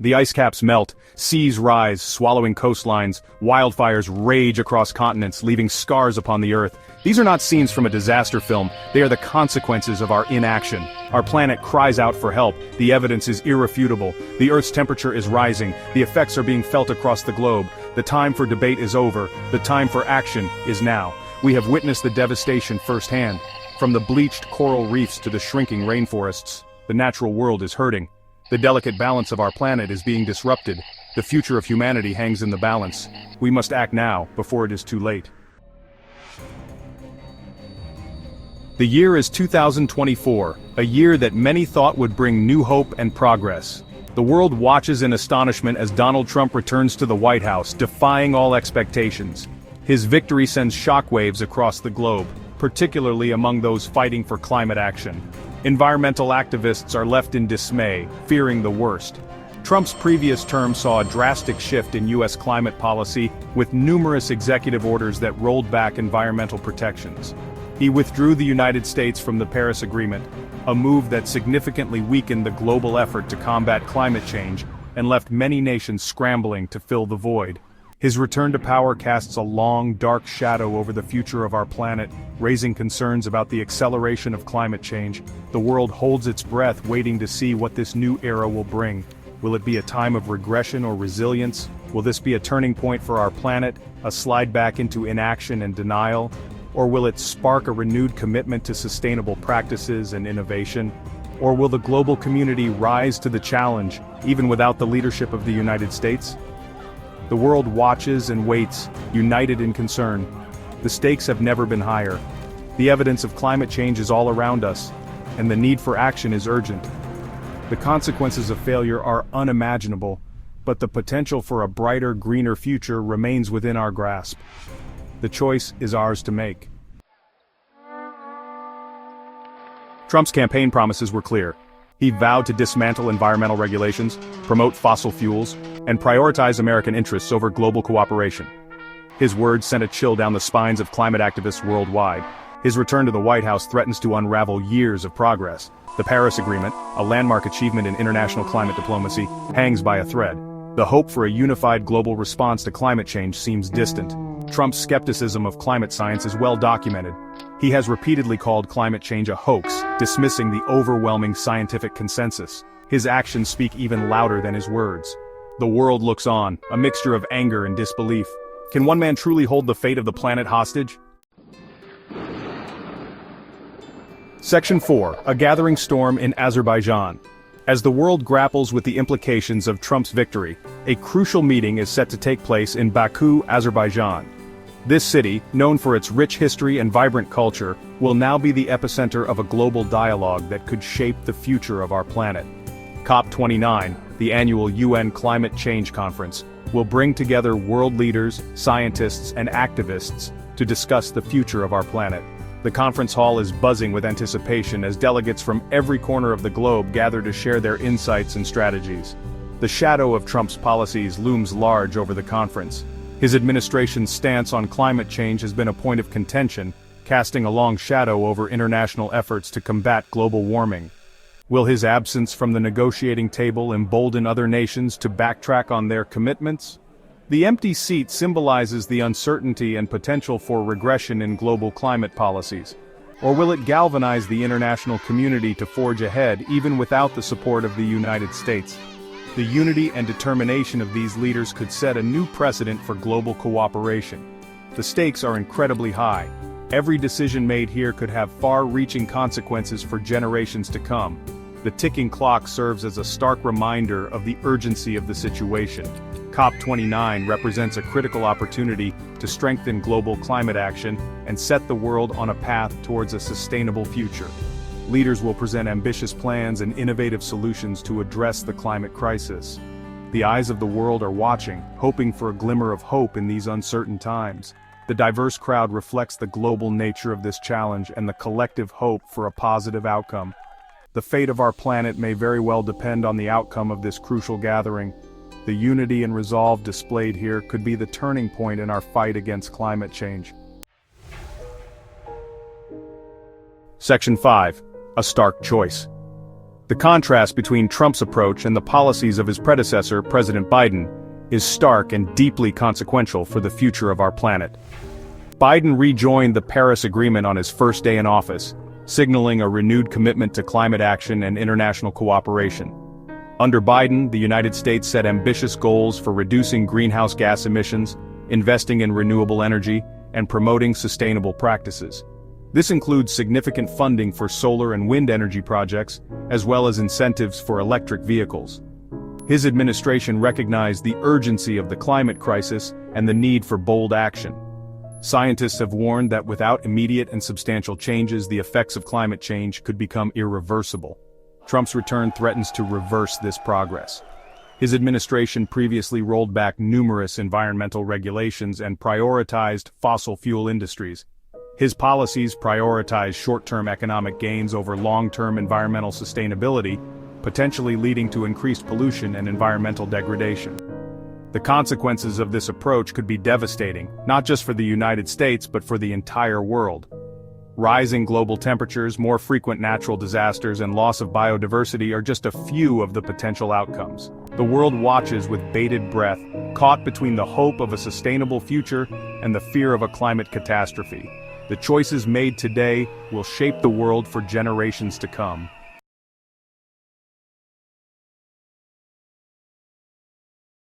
The ice caps melt, seas rise, swallowing coastlines, wildfires rage across continents, leaving scars upon the Earth. These are not scenes from a disaster film, they are the consequences of our inaction. Our planet cries out for help, the evidence is irrefutable, the Earth's temperature is rising, the effects are being felt across the globe, the time for debate is over, the time for action is now. We have witnessed the devastation firsthand. From the bleached coral reefs to the shrinking rainforests, the natural world is hurting. The delicate balance of our planet is being disrupted. The future of humanity hangs in the balance. We must act now, before it is too late. The year is 2024, a year that many thought would bring new hope and progress. The world watches in astonishment as Donald Trump returns to the White House, defying all expectations. His victory sends shockwaves across the globe, particularly among those fighting for climate action. Environmental activists are left in dismay, fearing the worst. Trump's previous term saw a drastic shift in U.S. climate policy, with numerous executive orders that rolled back environmental protections. He withdrew the United States from the Paris Agreement, a move that significantly weakened the global effort to combat climate change and left many nations scrambling to fill the void. His return to power casts a long, dark shadow over the future of our planet, raising concerns about the acceleration of climate change. The world holds its breath, waiting to see what this new era will bring. Will it be a time of regression or resilience? Will this be a turning point for our planet, a slide back into inaction and denial? Or will it spark a renewed commitment to sustainable practices and innovation? Or will the global community rise to the challenge, even without the leadership of the United States? The world watches and waits, united in concern. The stakes have never been higher. The evidence of climate change is all around us, and the need for action is urgent. The consequences of failure are unimaginable, but the potential for a brighter, greener future remains within our grasp. The choice is ours to make. Trump's campaign promises were clear. He vowed to dismantle environmental regulations, promote fossil fuels, and prioritize American interests over global cooperation. His words sent a chill down the spines of climate activists worldwide. His return to the White House threatens to unravel years of progress. The Paris Agreement, a landmark achievement in international climate diplomacy, hangs by a thread. The hope for a unified global response to climate change seems distant. Trump's skepticism of climate science is well documented. He has repeatedly called climate change a hoax, dismissing the overwhelming scientific consensus. His actions speak even louder than his words. The world looks on, a mixture of anger and disbelief. Can one man truly hold the fate of the planet hostage? Section 4. A gathering storm in Azerbaijan. As the world grapples with the implications of Trump's victory, a crucial meeting is set to take place in Baku, Azerbaijan. This city, known for its rich history and vibrant culture, will now be the epicenter of a global dialogue that could shape the future of our planet. COP29, the annual UN Climate Change Conference, will bring together world leaders, scientists, and activists to discuss the future of our planet. The conference hall is buzzing with anticipation as delegates from every corner of the globe gather to share their insights and strategies. The shadow of Trump's policies looms large over the conference. His administration's stance on climate change has been a point of contention, casting a long shadow over international efforts to combat global warming. Will his absence from the negotiating table embolden other nations to backtrack on their commitments? The empty seat symbolizes the uncertainty and potential for regression in global climate policies. Or will it galvanize the international community to forge ahead even without the support of the United States? The unity and determination of these leaders could set a new precedent for global cooperation. The stakes are incredibly high. Every decision made here could have far-reaching consequences for generations to come. The ticking clock serves as a stark reminder of the urgency of the situation. COP29 represents a critical opportunity to strengthen global climate action and set the world on a path towards a sustainable future. Leaders will present ambitious plans and innovative solutions to address the climate crisis. The eyes of the world are watching, hoping for a glimmer of hope in these uncertain times. The diverse crowd reflects the global nature of this challenge and the collective hope for a positive outcome. The fate of our planet may very well depend on the outcome of this crucial gathering. The unity and resolve displayed here could be the turning point in our fight against climate change. Section 5. A stark choice. The contrast between Trump's approach and the policies of his predecessor, President Biden, is stark and deeply consequential for the future of our planet. Biden rejoined the Paris Agreement on his first day in office, signaling a renewed commitment to climate action and international cooperation. Under Biden, the United States set ambitious goals for reducing greenhouse gas emissions, investing in renewable energy, and promoting sustainable practices. This includes significant funding for solar and wind energy projects, as well as incentives for electric vehicles. His administration recognized the urgency of the climate crisis and the need for bold action. Scientists have warned that without immediate and substantial changes, the effects of climate change could become irreversible. Trump's return threatens to reverse this progress. His administration previously rolled back numerous environmental regulations and prioritized fossil fuel industries. His policies prioritize short-term economic gains over long-term environmental sustainability, potentially leading to increased pollution and environmental degradation. The consequences of this approach could be devastating, not just for the United States but for the entire world. Rising global temperatures, more frequent natural disasters, and loss of biodiversity are just a few of the potential outcomes. The world watches with bated breath, caught between the hope of a sustainable future and the fear of a climate catastrophe. The choices made today will shape the world for generations to come.